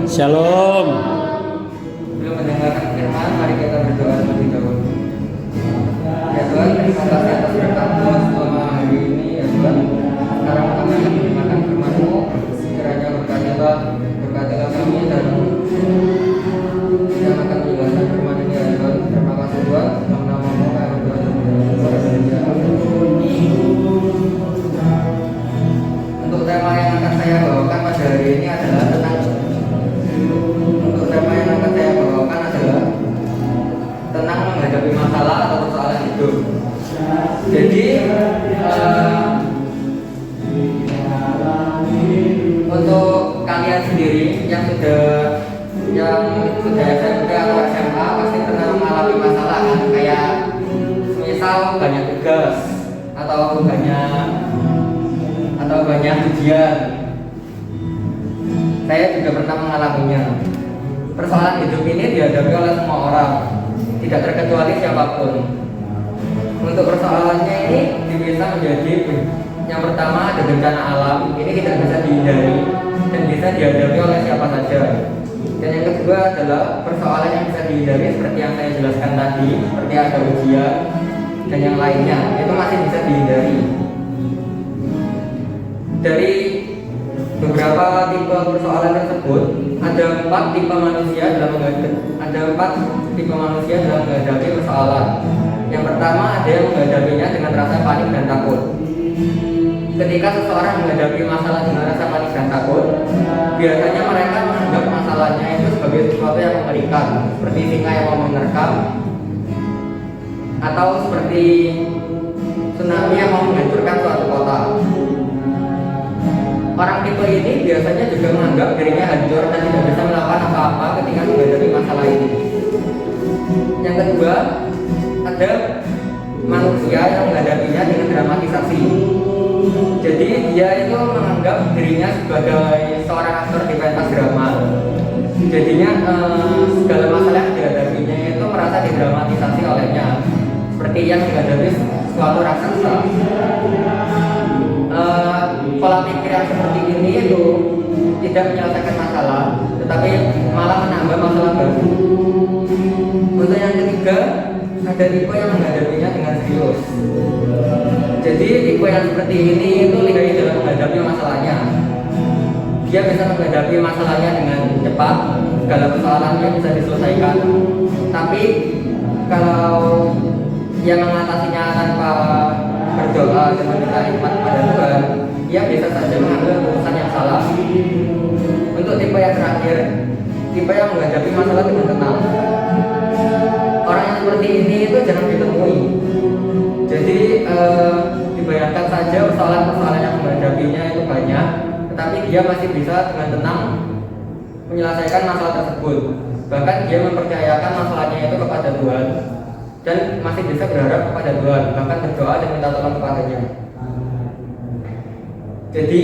Shalom. Belum mendengarkan firman, mari kita berdoa terlebih dahulu. Ya Tuhan, terima kasih atas berkat-Mu selama hari ini ya Tuhan. Sekarang kami akan mendengarkan firman-Mu. Kiranya berkatilah kami dan yang akan menjelaskan firman ini ya Tuhan. Terima kasih Tuhan. Dalam nama-Mu kami berdoa terlebih dahulu. Untuk tema yang akan saya bawakan pada hari ini adalah tentang menghadapi masalah atau persoalan hidup. Jadi untuk kalian sendiri yang sudah SMP atau SMA pasti pernah mengalami masalah kan, kayak misal banyak tugas atau banyak ujian. Saya juga pernah mengalaminya. Persoalan hidup ini dihadapi oleh semua orang, tidak terkecuali siapapun. Untuk persoalannya ini bisa menjadi yang pertama ada bencana alam, ini tidak bisa dihindari dan bisa dihadapi oleh siapa saja. Dan yang kedua adalah persoalan yang bisa dihindari seperti yang saya jelaskan tadi, seperti ada ujian dan yang lainnya, itu masih bisa dihindari. Dari beberapa tipe persoalan tersebut, ada empat tipe manusia dalam menghadapi persoalan. Yang pertama, ada yang menghadapinya dengan rasa panik dan takut. Ketika seseorang menghadapi masalah dengan rasa panik dan takut, biasanya mereka menganggap masalahnya itu sebagai sesuatu yang mengerikan, seperti singa yang mau menerkam, atau seperti tsunami yang mau menghancurkan suatu kota. Orang tipe ini biasanya juga menganggap dirinya hancur dan tidak bisa melakukan apa-apa ketika menghadapi masalah ini. Yang kedua, ada manusia yang menghadapinya dengan dramatisasi. Jadi dia itu menganggap dirinya sebagai seorang aktor di pentas drama. Jadinya segala masalah yang dihadapinya itu merasa didramatisasi olehnya, seperti yang menghadapi suatu raksasa. Pola pikir yang seperti ini itu tidak menyelesaikan masalah, tetapi malah menambah masalah baru. Untuk yang ketiga, ada tipe yang menghadapinya dengan serius. Jadi tipe yang seperti ini itu lihai dalam menghadapi masalahnya. Dia bisa menghadapi masalahnya dengan cepat, segala persoalannya bisa diselesaikan. Tapi kalau yang mengatasinya tanpa berdoa dan meminta hikmat pada Tuhan, ia bisa saja mengambil keputusan yang salah. Untuk tipe yang terakhir, tipe yang menghadapi masalah dengan tenang. Orang yang seperti ini itu jarang ditemui. Jadi dibayangkan saja persoalan-persoalan yang menghadapinya itu banyak, tetapi dia masih bisa dengan tenang menyelesaikan masalah tersebut. Bahkan dia mempercayakan masalahnya itu kepada Tuhan dan masih bisa berharap kepada Tuhan, bahkan berdoa dan minta tolong kepadanya. Jadi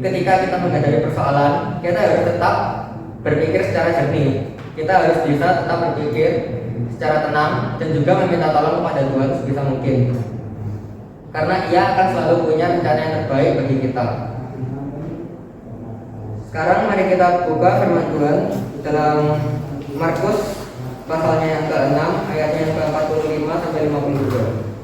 ketika kita menghadapi persoalan, kita harus tetap berpikir secara jernih. Kita harus bisa tetap berpikir secara tenang dan juga meminta tolong kepada Tuhan sebisa mungkin, karena Ia akan selalu punya rencana yang terbaik bagi kita. Sekarang mari kita buka firman Tuhan dalam Markus pasalnya yang ke-6 ayatnya yang ke-45 sampai 52.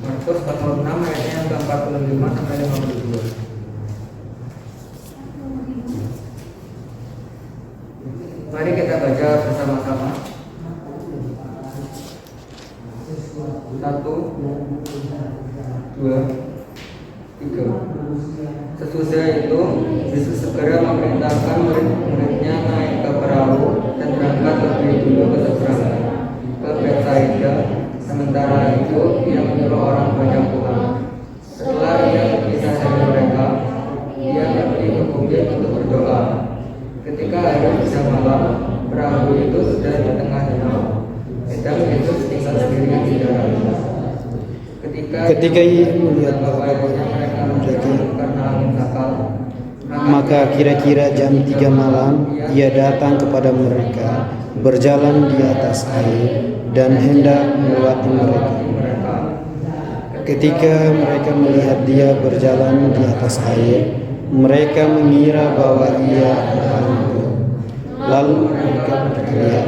Markus pasal 6 ayatnya yang ke-45 sampai 52. Mari kita baca bersama-sama. 1, 2, 3. Sesudah itu Yesus segera memerintahkan murid-muridnya naik ke perahu dan berangkat lebih dulu ke seberang, ke Betsaida. Sementara itu Ia menyuruh orang banyak pulang. Setelah Ia berpisah dari mereka, Ia pergi ke bukit untuk berdoa. Ketika hari sudah malam, perahu itu sudah di tengah danau. Dan Yesus tinggal sendirian di dalam. Ketika ia melihat bahwa mereka menjadi karena angin sakal, maka Maka kira-kira jam 3 malam ia datang kepada mereka, berjalan di atas air, dan hendak melewati mereka. Ketika mereka melihat dia berjalan di atas air, mereka mengira bahwa ia hantu. Lalu mereka berteriak,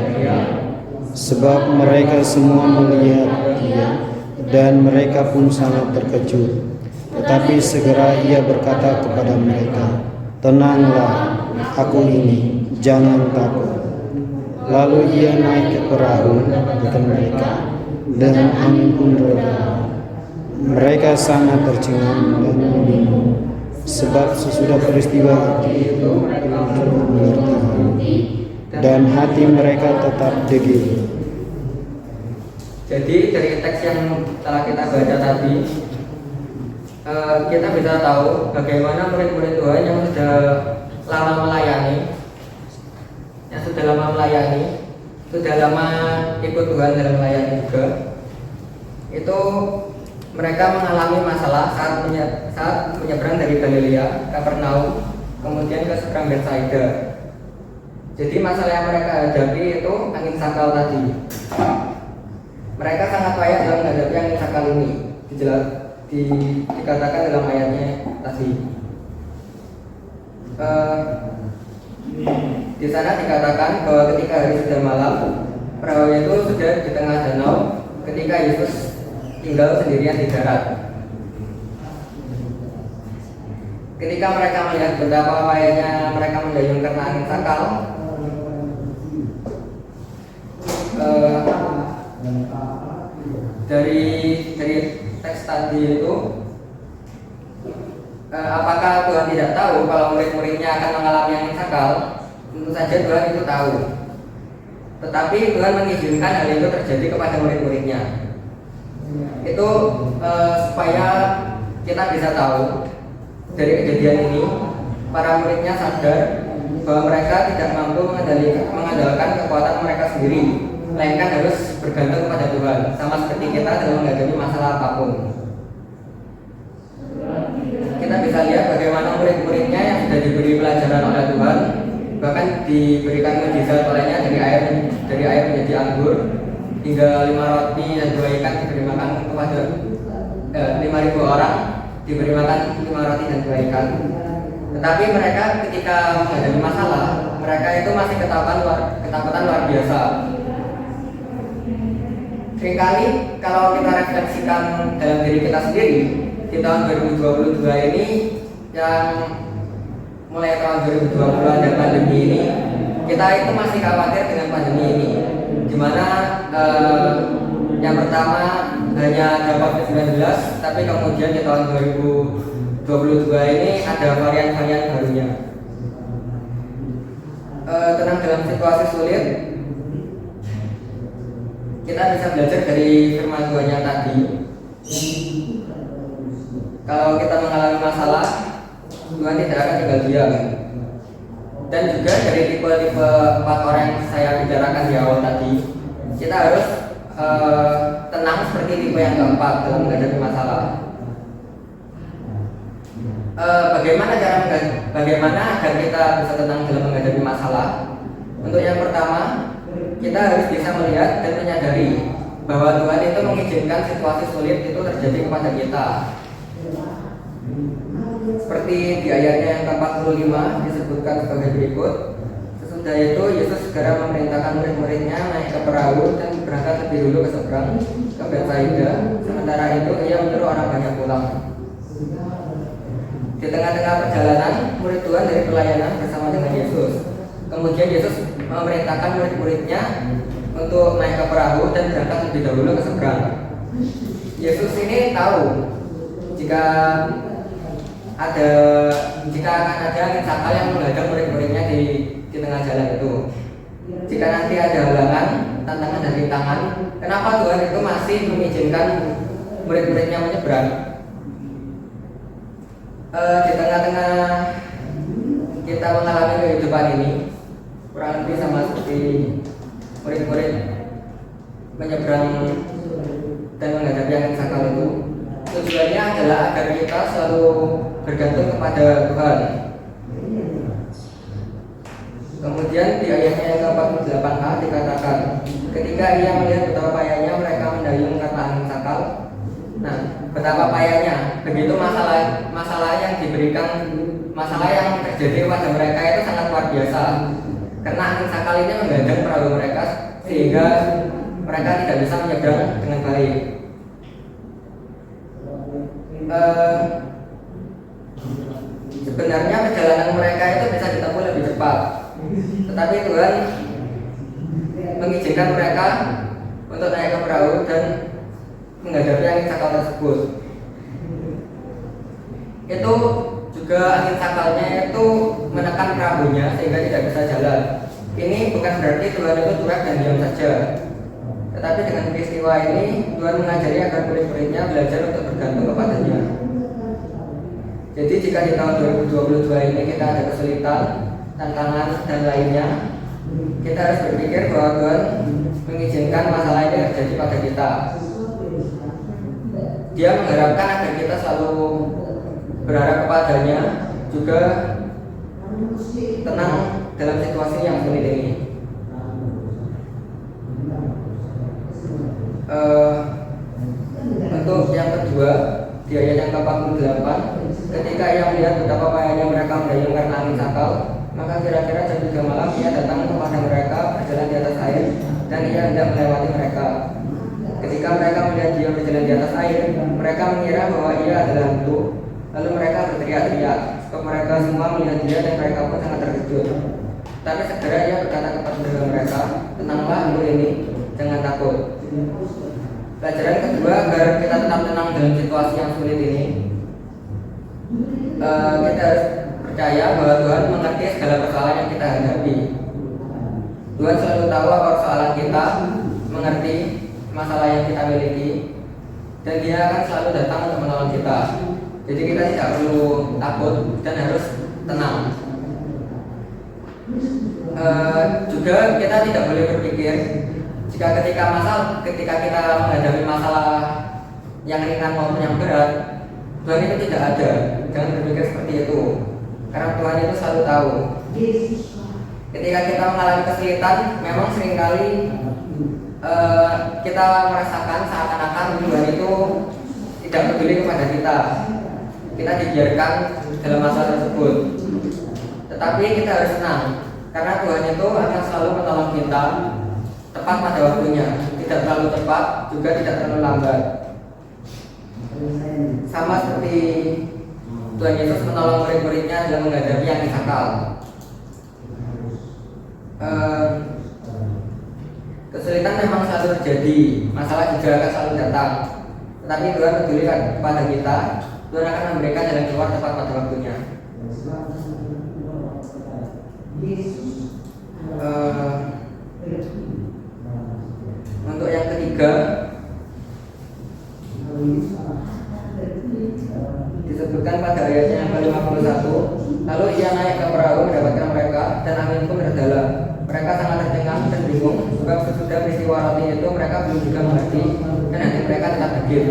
sebab mereka semua melihat dia, dan mereka pun sangat terkejut. Tetapi segera ia berkata kepada mereka, "Tenanglah, aku ini, jangan takut." Lalu ia naik ke perahu dengan mereka, dan angin pun reda. Mereka sangat tercengang dan bingung, sebab sesudah peristiwa itu belum mengerti, dan hati mereka tetap degil. Jadi dari teks yang telah kita baca tadi, kita bisa tahu bagaimana murid-murid Tuhan yang sudah lama melayani, sudah lama ikut Tuhan dalam melayani juga, itu mereka mengalami masalah saat menyeberang dari Galilea, Kapernaum, kemudian ke seberang Betsaida. Jadi masalah yang mereka hadapi itu angin sakal tadi. Mereka sangat layak dalam menghadapi angin sakal ini, dikatakan dalam ayatnya tadi. Di sana dikatakan bahwa ketika hari sudah malam, perahu itu sudah di tengah danau ketika Yesus tinggal sendirian di darat. Ketika mereka melihat betapa payahnya mereka mendayung karena angin sakal, dari teks tadi itu, apakah Tuhan tidak tahu kalau murid-muridnya akan mengalami angin sakal? Tentu saja Tuhan itu tahu. Tetapi Tuhan mengizinkan hal itu terjadi kepada murid-muridnya. Itu supaya kita bisa tahu dari kejadian ini, para muridnya sadar bahwa mereka tidak mampu mengandalkan kekuatan mereka sendiri, melainkan harus bergantung kepada Tuhan, sama seperti kita dalam menghadapi masalah apapun. Kita bisa lihat bagaimana murid-muridnya yang sudah diberi pelajaran oleh Tuhan, bahkan diberikan mujizat olehnya dari air menjadi anggur, hingga 5 roti dan 2 ikan diberi makan kepada 5.000 orang, diberi makan 5 roti dan 2 ikan. Tetapi mereka ketika menghadapi masalah, mereka itu masih ketakutan luar biasa. Seringkali kalau kita refleksikan dalam diri kita sendiri, di tahun 2022 ini, yang mulai tahun 2020 ada pandemi ini, kita itu masih khawatir dengan pandemi ini, dimana yang pertama hanya ada COVID-19, tapi kemudian di tahun 2022 ini ada varian-varian barunya. Tenang dalam situasi sulit, kita bisa belajar dari firman Tuhan yang tadi. Kalau kita mengalami masalah, Tuhan tidak akan tinggal diam. Dan juga dari tipe-tipe 4 orang yang saya bicarakan di awal tadi, kita harus tenang seperti tipe yang keempat dalam menghadapi masalah. Bagaimana agar kita bisa tenang dalam menghadapi masalah? Untuk yang pertama, kita harus bisa melihat dan menyadari bahwa Tuhan itu mengizinkan situasi sulit itu terjadi kepada kita. Seperti di ayatnya yang ke-45 disebutkan sebagai berikut. Sesudah itu Yesus segera memerintahkan murid-muridnya naik ke perahu dan berangkat lebih dulu ke seberang, ke Betsaida. Sementara itu ia menyuruh orang banyak pulang. Di tengah-tengah perjalanan, murid Tuhan dari pelayanan bersama dengan Yesus. Kemudian Yesus memerintahkan murid-muridnya untuk naik ke perahu dan berangkat lebih dahulu ke seberang. Yesus ini tahu jika akan ada angin sakal yang menghadang murid-muridnya di tengah jalan itu. Jika nanti ada halangan, tantangan dan rintangan, kenapa Tuhan itu masih mengizinkan murid-muridnya menyeberang? Di tengah-tengah kita mengalami kehidupan ini, kurang lebih sama seperti murid-murid menyeberang dan menghadapi angin sakal itu. Tujuannya adalah agar kita selalu bergantung kepada Tuhan. Kemudian di ayatnya yang ke-48a dikatakan, ketika ia melihat betapa payahnya mereka mendayung karena angin sakal. Nah, betapa payahnya, begitu masalah yang diberikan, masalah yang terjadi pada mereka itu sangat luar biasa. Karena angin sakal ini menghadang perahu mereka sehingga mereka tidak bisa menyeberang dengan baik. Sebenarnya perjalanan mereka itu bisa ditempuh lebih cepat, tetapi Tuhan mengizinkan mereka untuk naik ke perahu dan menghadapi angin sakal tersebut. Itu juga angin sakalnya itu menekan perahunya sehingga tidak bisa jalan. Ini bukan berarti Tuhan itu cuek dan diam saja, tetapi dengan peristiwa ini Tuhan mengajari agar murid-muridnya belajar untuk bergantung kepadanya. Jadi jika di tahun 2022 ini kita ada kesulitan, tantangan dan lainnya, kita harus berpikir bahwa Tuhan mengizinkan masalah ini terjadi pada kita. Dia mengharapkan agar kita selalu berharap kepadanya, juga tenang dalam situasi yang sulit ini. Untuk yang kedua, di ayat yang ke-48, ketika ia melihat betapa payahnya mereka mendayung karena angin sakal, maka kira-kira jam 3 malam ia datang kepada mereka berjalan di atas air, dan ia hendak melewati mereka. Ketika mereka melihat dia berjalan di atas air, mereka mengira bahwa ia adalah hantu. Lalu mereka berteriak-teriak, sebab mereka semua melihat dia dan mereka pun sangat terkejut. Tapi segera ia berkata kepada mereka, tenanglah hantu ini, jangan takut. Pelajaran kedua, agar kita tetap tenang dalam situasi yang sulit ini, kita harus percaya bahwa Tuhan mengerti segala persoalan yang kita hadapi. Tuhan selalu tahu apa persoalan kita, mengerti masalah yang kita miliki, dan Dia akan selalu datang untuk menolong kita. Jadi kita tidak perlu takut dan harus tenang. Juga kita tidak boleh berpikir jika ketika kita menghadapi masalah yang ringan maupun yang berat, Tuhan itu tidak ada. Jangan berpikir seperti itu, karena Tuhan itu selalu tahu. Ketika kita mengalami kesulitan, memang seringkali kita merasakan seakan-akan Tuhan itu tidak peduli kepada kita. Kita dibiarkan dalam masalah tersebut. Tetapi kita harus senang, karena Tuhan itu akan selalu menolong kita tepat pada waktunya. Tidak terlalu cepat, juga tidak terlalu lambat. Sama seperti Tuhan Yesus menolong murid-muridnya dalam menghadapi angin sakal. Kesulitan memang selalu terjadi, masalah juga akan selalu datang. Tetapi Tuhan peduli kepada kita. Tuhan akan memberikan jalan keluar tepat pada waktunya. Untuk yang ketiga, disebutkan pada ayatnya yang ke-51, lalu ia naik ke perahu mendapatkan mereka, dan angin pun berdalam. Mereka sangat tercengang dan bingung, sebab sesudah peristiwa roti itu mereka belum juga mengerti, dan hati mereka tetap tergir.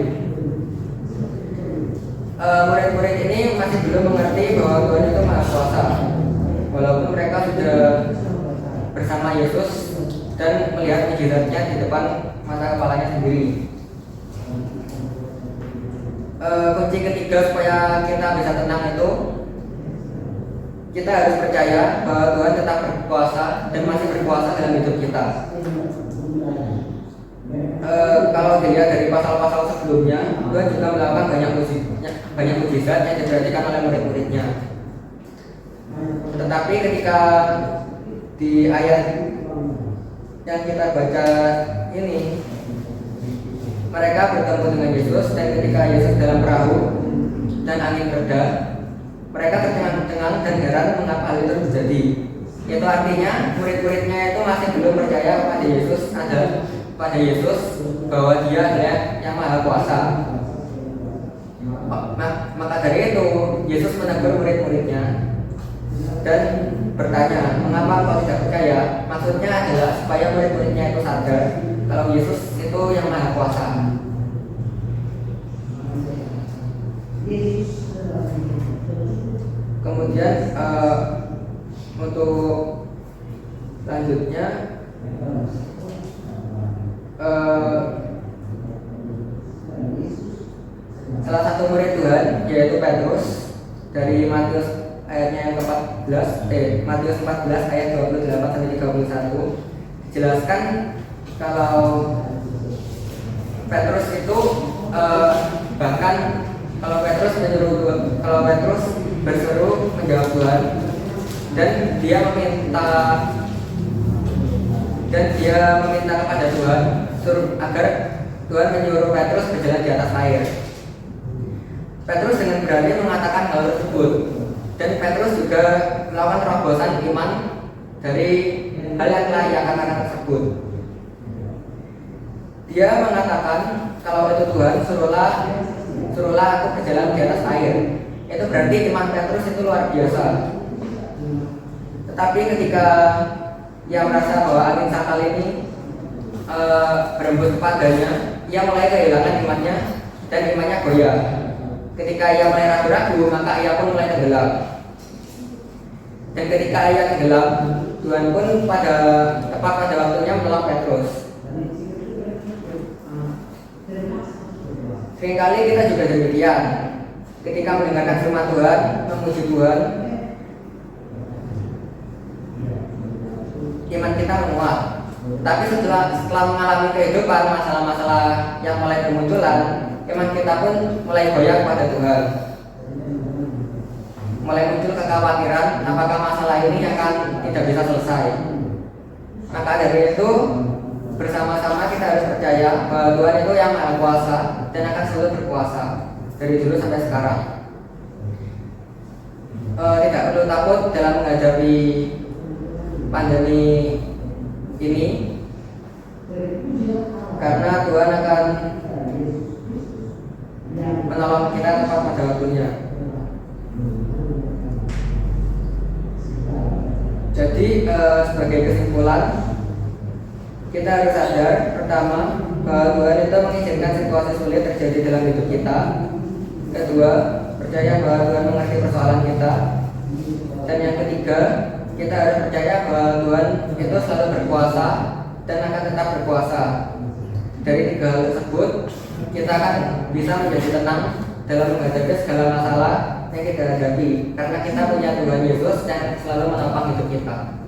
Murid-murid ini masih belum mengerti bahwa Tuhan itu Maha Kuasa, walaupun mereka sudah bersama Yesus dan melihat mujizatnya di depan mata kepalanya sendiri. Kunci ketiga supaya kita bisa tenang itu, kita harus percaya bahwa Tuhan tetap berkuasa dan masih berkuasa dalam hidup kita. Kalau dilihat dari pasal-pasal sebelumnya, Tuhan juga melakukan banyak mujizat yang diperhatikan oleh murid-muridnya. Tetapi ketika di ayat yang kita baca ini, mereka bertemu dengan Yesus, dan ketika Yesus dalam perahu dan angin reda, mereka tercengang-cengang dan heran mengapa hal itu terjadi. Itu artinya murid-muridnya itu masih belum percaya pada Yesus bahwa Dia adalah yang Maha Kuasa. Maka dari itu Yesus menegur murid-muridnya dan bertanya, mengapa engkau tidak percaya? Maksudnya adalah supaya murid-muridnya itu sadar kalau Yesus itu yang Maha Kuasa. Kemudian untuk Selanjutnya salah satu murid Tuhan yaitu Petrus, dari Matius ayatnya yang ke-14, Matius 14 ayat 28 sampai 31 dijelaskan kalau Petrus itu bahkan kalau Petrus berseru menjawab Tuhan, dan dia meminta kepada Tuhan agar Tuhan menyuruh Petrus berjalan di atas air. Petrus dengan berani mengatakan hal tersebut, dan Petrus juga melakukan terobosan iman dari hal yang telah ia katakan tersebut. Dia mengatakan kalau itu Tuhan, suruhlah aku berjalan di atas air. Itu berarti iman Petrus itu luar biasa. Tetapi ketika ia merasa bahwa angin sakal ini berembus kepadanya, ia mulai kehilangan imannya dan imannya goyah. Ketika ia mulai ragu-ragu, maka ia pun mulai tenggelam. Dan ketika ia tenggelam, Tuhan pun tepat pada waktunya menolong Petrus. Seringkali kita juga demikian. Ketika mendengarkan firman Tuhan, memuji Tuhan, iman kita menguat. Tapi setelah mengalami kehidupan, masalah-masalah yang mulai bermunculan, iman kita pun mulai goyah kepada Tuhan. Mulai muncul kekhawatiran apakah masalah ini akan tidak bisa selesai. Maka dari itu bersama-sama kita harus percaya bahwa Tuhan itu yang Maha Kuasa dan akan selalu berkuasa dari dulu sampai sekarang. Tidak perlu takut dalam menghadapi pandemi ini, karena Tuhan akan menolong kita tepat pada waktunya. Jadi sebagai kesimpulan, kita harus sadar pertama bahwa Tuhan itu mengizinkan situasi sulit terjadi dalam hidup kita. Kedua, percaya bahwa Tuhan mengerti persoalan kita. Dan yang ketiga, kita harus percaya bahwa Tuhan itu selalu berkuasa dan akan tetap berkuasa. Dari tiga hal tersebut, kita akan bisa menjadi tenang dalam menghadapi segala masalah yang kita hadapi, karena kita punya Tuhan Yesus yang selalu menopang hidup kita.